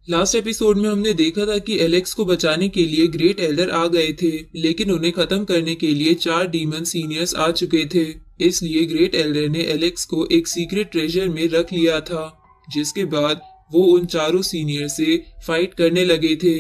Last episode में हमने देखा था कि एलेक्स को बचाने के लिए ग्रेट एल्डर आ गए थे, लेकिन उन्हें खत्म करने के लिए 4 डीमन सीनियर्स आ चुके थे। इसलिए ग्रेट एल्डर ने एलेक्स को एक सीक्रेट ट्रेजर में रख लिया था, जिसके बाद वो उन चारों सीनियर से फाइट करने लगे थे,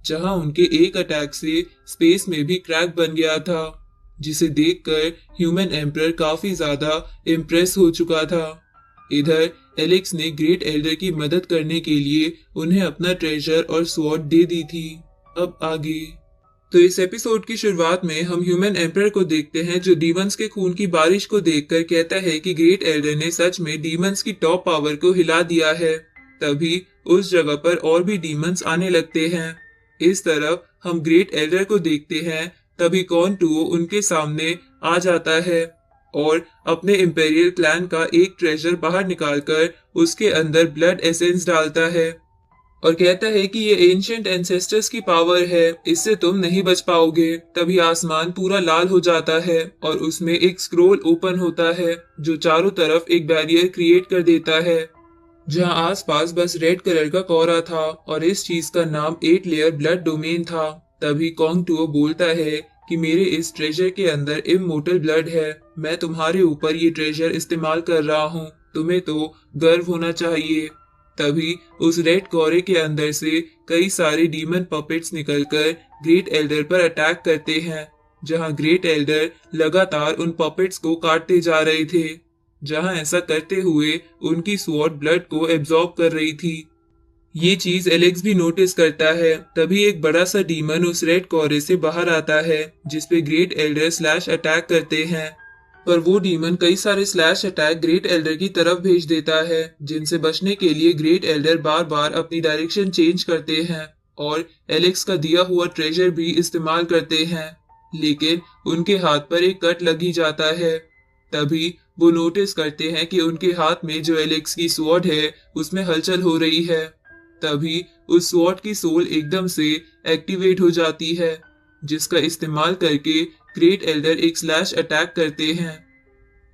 जहां उनके एक अटैक से स्पेस में भी क्रैक बन गया था, जिसे देखकर ह्यूमन एम्परर काफी ज्यादा इम्प्रेस हो चुका था। इधर एलेक्स ने ग्रेट एल्डर की मदद करने के लिए उन्हें अपना ट्रेजर और स्वॉर्ड दे दी थी। अब आगे तो इस एपिसोड की शुरुआत में हम ह्यूमन एम्परर को देखते हैं, जो डीमंस के खून की बारिश को देखकर कहता है कि ग्रेट एल्डर ने सच में डीमंस की टॉप पावर को हिला दिया है। तभी उस जगह पर और भी डीमंस आने लगते हैं। इस तरफ हम ग्रेट एल्डर को देखते हैं, तभी कॉन टू उनके सामने आ जाता है और अपने इंपेरियल क्लैन का एक ट्रेजर बाहर निकालकर उसके अंदर ब्लड एसेंस डालता है और कहता है कि ये एंशिएंट एंसेस्टर्स की पावर है, इससे तुम नहीं बच पाओगे। तभी आसमान पूरा लाल हो जाता है और उसमें एक स्क्रोल ओपन होता है, जो चारों तरफ एक बैरियर क्रिएट कर देता है, जहां आसपास बस रेड कलर का कोहरा था और इस चीज का नाम 8 लेयर ब्लड डोमेन था। तभी कॉन्ग टूओ बोलता है कि मेरे इस ट्रेजर के अंदर इमोर्टल ब्लड है, मैं तुम्हारे ऊपर ये ट्रेजर इस्तेमाल कर रहा हूँ, तुम्हें तो गर्व होना चाहिए। तभी उस रेड कोहरे के अंदर से कई सारे डीमन पपेट्स निकलकर ग्रेट एल्डर पर अटैक करते हैं, जहां ग्रेट एल्डर लगातार उन पपेट्स को काटते जा रहे थे, जहां ऐसा करते हुए उनकी स्वॉर्ड ब्लड को एब्जॉर्ब कर रही थी। ये चीज एलेक्स भी नोटिस करता है। तभी एक बड़ा सा डीमन उस रेड कोहरे से बाहर आता है, जिसपे ग्रेट एल्डर स्लैश अटैक करते हैं, पर वो डीमन कई सारे स्लैश अटैक ग्रेट एल्डर की तरफ भेज देता है, जिनसे बचने के लिए ग्रेट एल्डर बार बार अपनी डायरेक्शन चेंज करते हैं और एलेक्स का दिया हुआ ट्रेजर भी इस्तेमाल करते हैं, लेकिन उनके हाथ पर एक कट लग ही जाता है। तभी वो नोटिस करते हैं कि उनके हाथ में जो एलेक्स की स्वॉर्ड है उसमें हलचल हो रही है। तभी उस स्वॉर्ड की सोल एकदम से एक्टिवेट हो जाती है, जिसका इस्तेमाल करके ग्रेट एल्डर एक स्लैश अटैक करते हैं,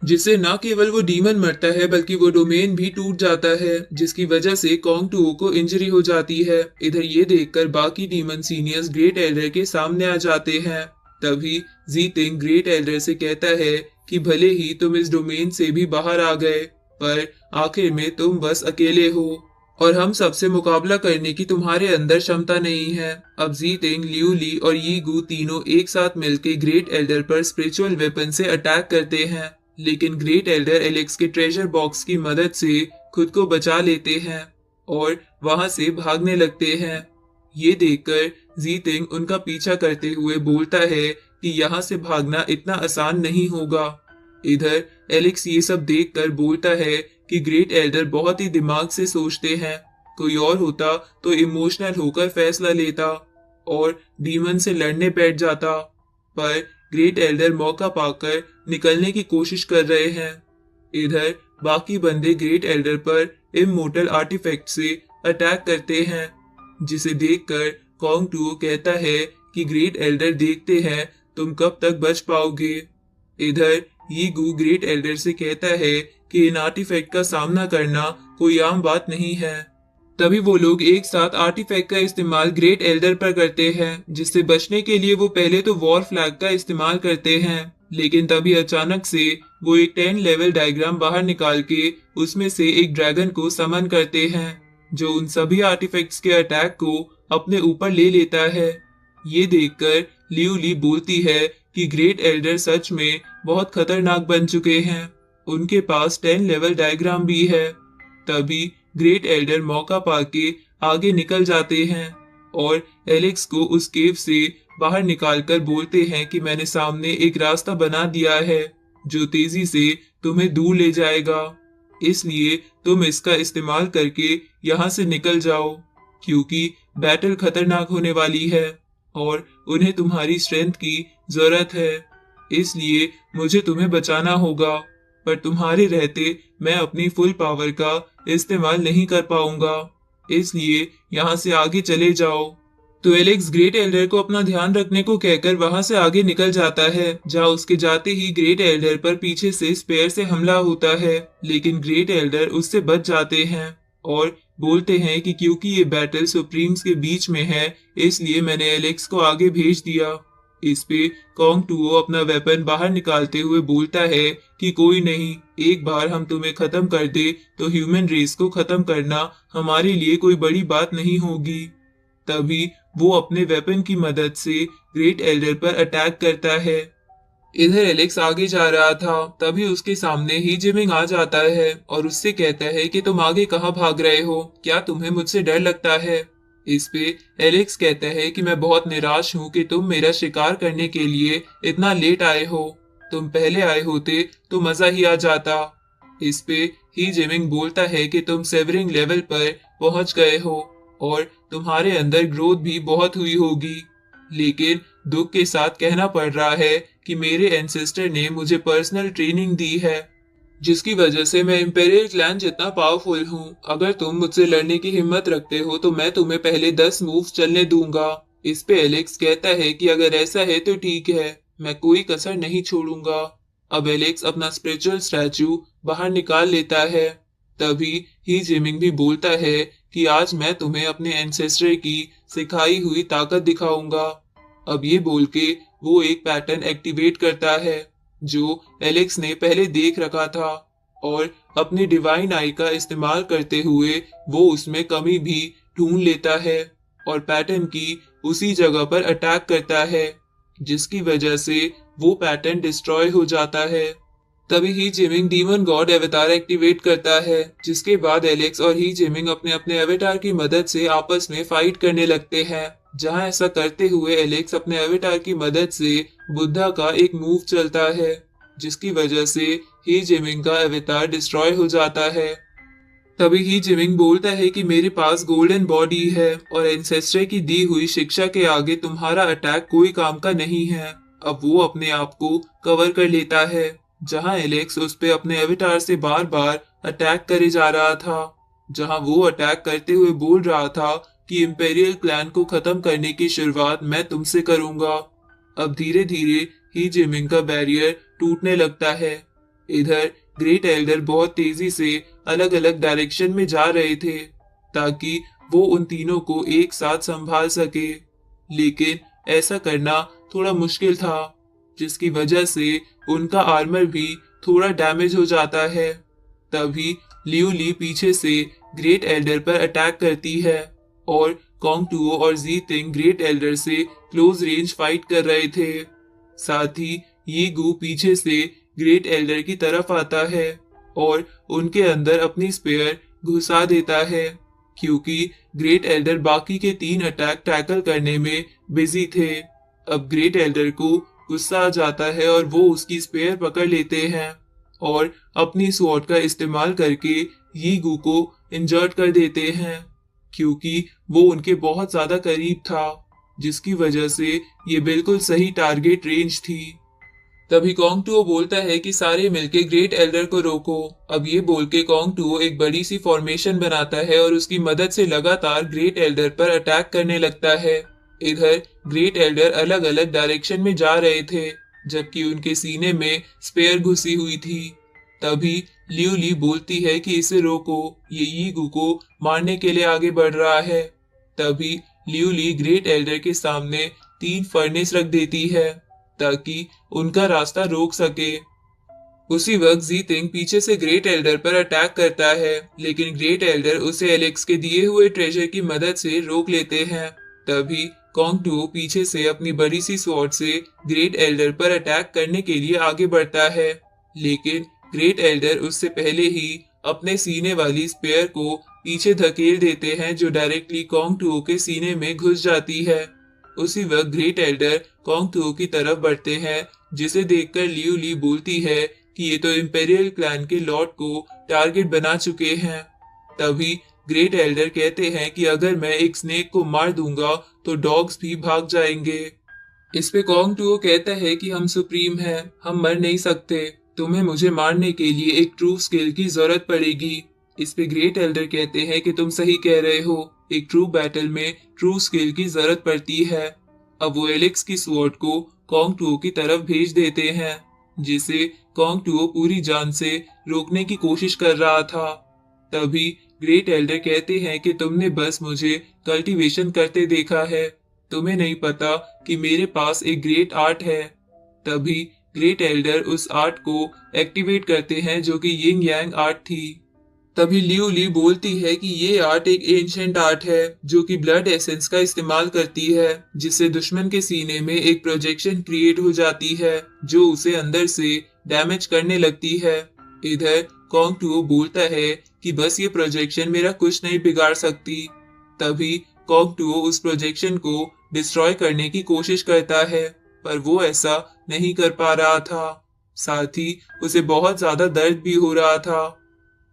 जिससे न केवल वो डीमन मरता है बल्कि वो डोमेन भी टूट जाता है, जिसकी वजह से कॉन्ग टू को इंजरी हो जाती है। इधर ये देखकर बाकी डीमन सीनियर्स ग्रेट एल्डर के सामने आ जाते हैं। तभी जी तिंग ग्रेट एल्डर से कहता है कि भले ही तुम इस डोमेन से भी बाहर आ गए, पर आखिर में तुम बस अकेले हो और हम सबसे मुकाबला करने की तुम्हारे अंदर क्षमता नहीं है। अब जी तिंग, लियू ली और यी गू तीनों एक साथ मिलकर ग्रेट एल्डर पर स्पिरिचुअल वेपन से अटैक करते हैं, लेकिन ग्रेट एल्डर एलेक्स के ट्रेजर बॉक्स की मदद से खुद को बचा लेते हैं और वहां से भागने लगते हैं। ये देखकर जी तिंग उनका पीछा करते हुए बोलता है कि यहाँ से भागना इतना आसान नहीं होगा। इधर एलेक्स ये सब देखकर बोलता है कि ग्रेट एल्डर बहुत ही दिमाग से सोचते हैं, कोई और होता तो इमोशनल होकर फैसला लेता और डीमन से लड़ने बैठ जाता, पर ग्रेट एल्डर मौका पाकर निकलने की कोशिश कर रहे हैं। इधर बाकी बंदे ग्रेट एल्डर पर इमोर्टल आर्टिफैक्ट से अटैक करते हैं, जिसे देखकर कॉन्ग टू कहता है कि ग्रेट एल्डर देखते हैं तुम कब तक बच पाओगे। इधर यी गू ग्रेट एल्डर से कहता है कि इन आर्टिफैक्ट का सामना करना कोई आम बात नहीं है। तभी वो लोग एक साथ आर्टिफैक्ट का इस्तेमाल ग्रेट एल्डर पर करते हैं, जिससे बचने के लिए वो पहले तो वॉर फ्लैग का इस्तेमाल करते हैं, लेकिन तभी अचानक से वो एक 10 लेवल डायग्राम बाहर निकाल के उसमें से एक ड्रैगन को समन करते हैं, जो उन सभी आर्टिफैक्ट्स के अटैक को अपने ऊपर ले लेता है। ये देखकर लियू ली बोलती है कि ग्रेट एल्डर सच में बहुत खतरनाक बन चुके हैं, उनके पास 10 लेवल डायग्राम भी है। तभी ग्रेट एल्डर मौका पाके आगे निकल जाते हैं और एलेक्स को उस केव से बाहर निकालकर बोलते हैं कि मैंने सामने एक रास्ता बना दिया है, जो तेजी से तुम्हें दूर ले जाएगा, इसलिए तुम इसका इस्तेमाल करके यहाँ से निकल जाओ, क्योंकि बैटल खतरनाक होने वाली है और उन्हें तुम्हारी स्ट्रेंथ की जरूरत है, इसलिए मुझे तुम्हें बचाना होगा, पर तुम्हारे रहते मैं अपनी फुल पावर का इस्तेमाल नहीं कर पाऊंगा, इसलिए यहाँ से आगे चले जाओ। तो एलेक्स ग्रेट एल्डर को अपना ध्यान रखने को कहकर वहां से आगे निकल जाता है, जहां उसके जाते ही ग्रेट एल्डर पर पीछे से स्पेयर से हमला होता है, लेकिन ग्रेट एल्डर उससे बच जाते हैं और बोलते हैं कि क्योंकि ये बैटल सुप्रीम्स के बीच में है, इसलिए मैंने एलेक्स को आगे भेज दिया। इस पे कॉन्ग टूओ अपना वेपन बाहर निकालते हुए बोलता है कि कोई नहीं, एक बार हम तुम्हें खत्म कर दे तो ह्यूमन रेस को खत्म करना हमारे लिए कोई बड़ी बात नहीं होगी। तभी वो अपने वेपन की मदद से ग्रेट एल्डर पर अटैक करता है। इधर एलेक्स आगे जा रहा था, तभी उसके सामने ही जिमिंग आ जाता है और उससे कहता है कि तुम आगे कहाँ भाग रहे हो, क्या तुम्हें मुझसे डर लगता है। इस पे एलेक्स कहता है कि मैं बहुत निराश हूँ कि तुम मेरा शिकार करने के लिए इतना लेट आए हो, तुम पहले आए होते तो मजा ही आ जाता। इस पे ही जिमिंग बोलता है कि तुम सेवरिंग लेवल पर पहुंच गए हो और तुम्हारे अंदर ग्रोथ भी बहुत हुई होगी, लेकिन दुख के साथ कहना पड़ रहा है कि मेरे एंसेस्टर ने मुझे पर्सनल ट्रेनिंग दी है, जिसकी वजह से मैं इंपेरियल क्लैन जितना पावरफुल हूँ। अगर तुम मुझसे लड़ने की हिम्मत रखते हो तो मैं तुम्हें पहले 10 मूव्स चलने दूंगा। इस पे एलेक्स कहता है कि अगर ऐसा है तो ठीक है, मैं कोई कसर नहीं छोड़ूंगा। अब एलेक्स अपना स्पिरिचुअल स्टैचू बाहर निकाल लेता है। तभी ही जिमिंग भी बोलता है कि आज मैं तुम्हें अपने एंसेस्टर की सिखाई हुई ताकत दिखाऊंगा। अब ये बोल के वो एक पैटर्न एक्टिवेट करता है जो एलेक्स ने पहले देख रखा था, और अपनी डिवाइन आई का इस्तेमाल करते हुए वो उसमें कमी भी ढूंढ लेता है और पैटर्न की उसी जगह पर अटैक करता है, जिसकी वजह से वो पैटर्न डिस्ट्रॉय हो जाता है। तभी ही जिमिंग डीमन गॉड एवेटार एक्टिवेट करता है, जिसके बाद एलेक्स और ही जिमिंग अपने अपने एवेटार की मदद से आपस में फाइट करने लगते हैं। जहां ऐसा करते हुए एलेक्स अपने एवेटार की मदद से बुद्धा का एक मूव चलता है, जिसकी वजह से ही जिमिंग का एवेटार डिस्ट्रॉय हो जाता है। तभी ही जिमिंग बोलता है कि मेरे पास गोल्डन बॉडी है और एंसेस्टर की दी हुई शिक्षा के आगे तुम्हारा अटैक कोई काम का नहीं है। अब वो अपने आप को कवर कर लेता है, जहां एलेक्स उस पे अपने एवेटार से बार बार अटैक करे जा रहा था, जहां वो अटैक करते हुए बोल रहा था कि इंपेरियल क्लैन को खत्म करने की शुरुआत मैं तुमसे करूंगा। अब धीरे धीरे ही जिमिंग का बैरियर टूटने लगता है। इधर ग्रेट एल्डर बहुत तेजी से अलग अलग डायरेक्शन में जा रहे थे ताकि वो उन तीनों को एक साथ संभाल सके, लेकिन ऐसा करना थोड़ा मुश्किल था, जिसकी वजह से उनका आर्मर भी थोड़ा डैमेज हो जाता है। तभी लियू ली पीछे से ग्रेट एल्डर पर अटैक करती है और कॉन्ग टूओ और जी तिंग ग्रेट एल्डर से क्लोज रेंज फाइट कर रहे थे। साथ ही ये गू पीछे से ग्रेट एल्डर की तरफ आता है और उनके अंदर अपनी स्पेयर घुसा देता है, क्योंकि ग्रेट एल्डर बाकी के 3 अटैक टैकल करने में बिजी थे। अब ग्रेट एल्डर को गुस्सा आ जाता है और वो उसकी स्पेयर पकड़ लेते हैं और अपनी स्वॉर्ड का इस्तेमाल करके ये गू को इंजर्ड कर देते हैं, क्योंकि वो उनके बहुत ज्यादा करीब था, जिसकी वजह से ये बिल्कुल सही टारगेट रेंज थी। तभी कॉन्ग टूओ बोलता है कि सारे मिलके ग्रेट एल्डर को रोको। अब ये बोल के कॉन्ग टूओ एक बड़ी सी फॉर्मेशन बनाता है और उसकी मदद से लगातार ग्रेट एल्डर पर अटैक करने लगता है। इधर ग्रेट एल्डर अलग अलग डायरेक्शन में जा रहे थे, जबकि उनके सीने में स्पेयर घुसी हुई थी। तभी लियू ली बोलती है कि इसे रोको, ये यीगू को मारने के लिए आगे बढ़ रहा है। तभी लियू ली ग्रेट एल्डर के सामने 3 फर्नेस रख देती है ताकि उनका रास्ता रोक सके। उसी वक्त जी तिंग पीछे से ग्रेट एल्डर पर अटैक करता है, लेकिन ग्रेट एल्डर उसे एलेक्स के दिए हुए ट्रेजर की मदद से रोक लेते हैं। तभी कॉन्ग टूओ पीछे से अपनी बड़ी सी स्वॉर्ड से ग्रेट एल्डर पर अटैक करने के लिए आगे बढ़ता है, लेकिन ग्रेट एल्डर उससे पहले ही अपने सीने वाली स्पेयर को पीछे धकेल देते हैं, जो डायरेक्टली कॉन्ग टूओ के सीने में घुस जाती है। उसी वक्त ग्रेट एल्डर कॉन्ग टूओ की तरफ बढ़ते हैं, जिसे देखकर लियू ली बोलती है कि ये तो इंपेरियल क्लैन के लॉर्ड को टारगेट बना चुके हैं। तभी ग्रेट एल्डर कहते हैं कि अगर मैं एक स्नेक को मार दूंगा तो डॉग्स भी भाग जाएंगे। इस पे कॉन्ग टूओ कहता है कि हम सुप्रीम हैं, हम मर नहीं सकते, तुम्हें मुझे मारने के लिए एक ट्रू स्किल की जरूरत पड़ेगी। इस पे ग्रेट एल्डर कहते हैं कि तुम सही कह रहे हो, एक ट्रू बैटल में ट्रू स्किल की जरूरत पड़ती है। अब वो एलेक्स की स्वॉर्ड को कॉन्ग टूओ की तरफ भेज देते हैं, जिसे कॉन्ग टूओ पूरी जान से रोकने की कोशिश कर रहा था। तभी ग्रेट एल्डर कहते हैं कि तुमने बस मुझे कल्टीवेशन करते देखा है, तुम्हें नहीं पता कि मेरे पास एक ग्रेट आर्ट है। तभी ग्रेट एल्डर उस आर्ट को एक्टिवेट करते हैं जो कि यिंग यांग आर्ट थी। तभी लियू ली बोलती है कि ये आर्ट एक एंशंट आर्ट है जो कि ब्लड एसेंस का इस्तेमाल करती है, जिससे दुश्मन के सीने में एक प्रोजेक्शन क्रिएट हो जाती है जो उसे अंदर से डैमेज करने लगती है। इधर कॉन्ग टूओ बोलता है कि बस ये प्रोजेक्शन मेरा कुछ नहीं बिगाड़ सकती। तभी कॉन्ग टूओ उस प्रोजेक्शन को डिस्ट्रॉय करने की कोशिश करता है, पर वो ऐसा नहीं कर पा रहा था। साथ ही उसे बहुत ज्यादा दर्द भी हो रहा था।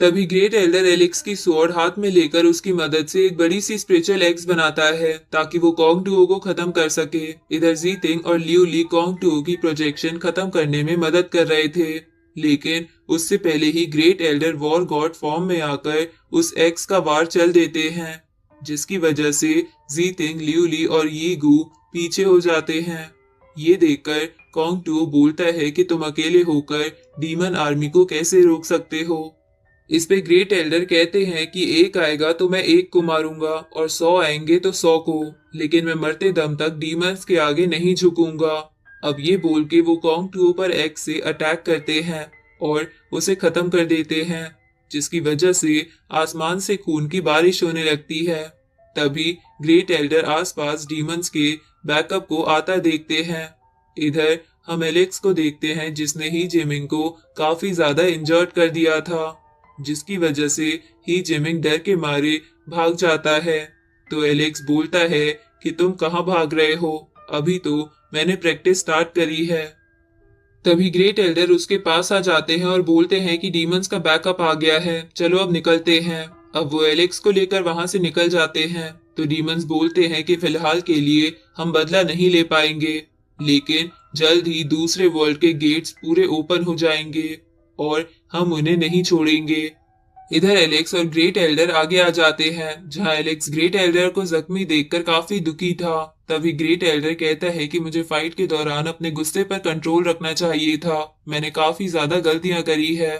तभी ग्रेट एल्डर एलेक्स की स्वॉर्ड हाथ में लेकर उसकी मदद से एक बड़ी सी स्पिरिचुअल एक्स बनाता है ताकि वो कॉन्ग टूओ को खत्म कर सके। इधर जी तिंग और लियू ली कॉन्ग टूओ की प्रोजेक्शन खत्म करने में मदद कर रहे थे, लेकिन उससे पहले ही great elder war god form में आकर उस एक्स का वार चल देते हैं, जिसकी वजह से जी तिंग, लियू ली और यी गू पीछे हो जाते हैं। ये देखकर कॉन्ग टूओ बोलता है कि तुम अकेले होकर डीमन आर्मी को कैसे रोक सकते हो। इस पे ग्रेट एल्डर कहते हैं कि एक आएगा तो मैं एक को मारूंगा और 100 आएंगे तो 100 को, लेकिन मैं मरते दम तक डीमंस के आगे नहीं झुकूंगा। अब ये बोल के वो कॉन्ग टूओ पर एक्स से अटैक करते हैं और उसे खत्म कर देते हैं, जिसकी वजह से आसमान से खून की बारिश होने लगती है। तभी ग्रेट एल्डर आसपास डीमंस के बैकअप को आता देखते हैं। इधर हम एलेक्स को देखते हैं जिसने ही जिमिंग को काफी ज्यादा इंजर्ड कर दिया था, जिसकी वजह से ही जिमिंग डर के मारे भाग जाता है। तो एलेक्स बोलता है कि तुम कहाँ भाग रहे हो, अभी तो मैंने प्रैक्टिस स्टार्ट करी है। तभी ग्रेट एल्डर उसके पास आ जाते हैं और बोलते हैं कि डीमंस का बैकअप आ गया है, चलो अब निकलते हैं। अब वो एलेक्स को लेकर वहां से निकल जाते हैं। तो डीमंस बोलते हैं कि फिलहाल के लिए हम बदला नहीं ले पाएंगे, लेकिन जल्द ही दूसरे वर्ल्ड के गेट्स पूरे ओपन हो जाएंगे और हम उन्हें नहीं छोड़ेंगे। इधर एलेक्स और ग्रेट एल्डर आगे आ जाते हैं, जहां एलेक्स ग्रेट एल्डर को जख्मी देखकर काफी दुखी था। तभी ग्रेट एल्डर कहता है कि मुझे फाइट के दौरान अपने गुस्से पर कंट्रोल रखना चाहिए था, मैंने काफी ज्यादा गलतियां करी है।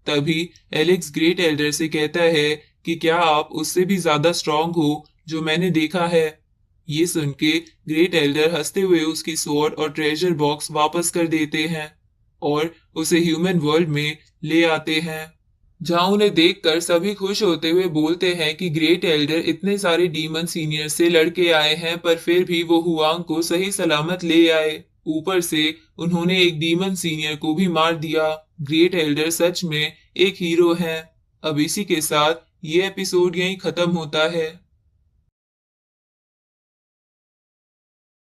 तभी एलेक्स ग्रेट एल्डर से कहता है कि क्या आप उससे भी ज्यादा स्ट्रांग हो जो मैंने देखा है। ये सुन के ग्रेट एल्डर हंसते हुए उसकी स्वॉर्ड और ट्रेजर बॉक्स वापस कर देते हैं और उसे ह्यूमन वर्ल्ड में ले आते हैं, जहां उन्हें देखकर सभी खुश होते हुए बोलते हैं कि ग्रेट एल्डर इतने सारे डीमन सीनियर से लड़के आए हैं पर फिर भी वो हुआंग को सही सलामत ले आए, ऊपर से उन्होंने एक डीमन सीनियर को भी मार दिया। ग्रेट एल्डर सच में एक हीरो है। अब इसी के साथ ये एपिसोड यहीं खत्म होता है।